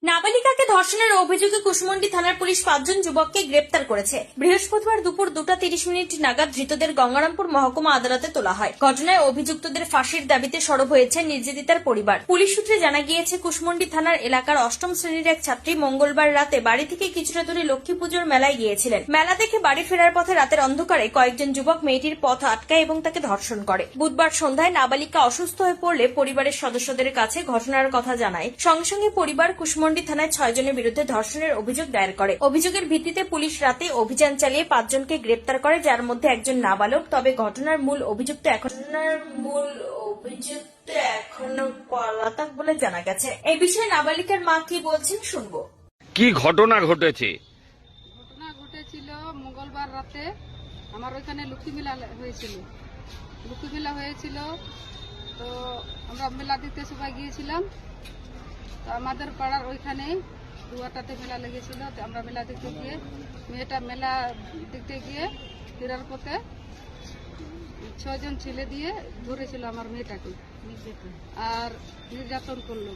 নাবালিকাকে ধর্ষণের অভিযোগে কুশমন্ডি থানার পুলিশ 5 জন যুবককে গ্রেপ্তার করেছে। বৃহস্পতিবার দুপুর 2:30 নাগাদ ধৃতদের গঙ্গারামপুর মহকুমা আদালতে তোলা হয়। ঘটনায় অভিযুক্তদের ফাঁসির দাবিতে সরব হয়েছে নির্যাতিতার পরিবার। পুলিশ সূত্রে জানা গিয়েছে, কুশমন্ডি থানার এলাকার 8ম শ্রেণীর এক ছাত্রী মঙ্গলবার রাতে বাড়ি থেকে কিছুটা দূরে লক্ষ্মী পুজোর মেলায় গিয়েছিলেন। মেলা দেখে বাড়ি ফেরার পথে রাতের অন্ধকারে কয়েকজন যুবক মেয়েটির পথ আটকায় এবং তাকে ধর্ষণ করে। বুধবার সন্ধ্যায় নাবালিকা অসুস্থ হয়ে পড়লে পরিবারের সদস্যদের কাছে ঘটনার কথা জানায়। সঙ্গে সঙ্গে পরিবার কুশমন্ডি থানায় 6 জনের বিরুদ্ধে ধর্ষণের অভিযোগ দায়ের করে। অভিযোগের ভিত্তিতে পুলিশ রাতে অভিযান চালিয়ে 5 জনকে গ্রেপ্তার করে, যার মধ্যে একজন নাবালক। তবে ঘটনার মূল অভিযুক্ত এখনো পলাতক বলে জানা গেছে। এই বিষয়ে নাবালিকার মা কি বলছেন শুনবো। কি ঘটনা ঘটেছে? ঘটনা ঘটেছিল মঙ্গলবার রাতে। আমার ওইখানে লক্ষ্মী মেলা হয়েছিল। তো আমরা মেলা দেখতে সবাই গিয়েছিলাম। তো আমাদের পাড়ার ওইখানে দুয়াটাতে মেলা লেগেছিল। তো আমরা মেলা দেখতে গিয়ে মেলা দেখতে গিয়ে ফেরার পথে 6 জন ছেলে দিয়ে ধরেছিল আমার মেয়েটাকে আর নির্যাতন করলো।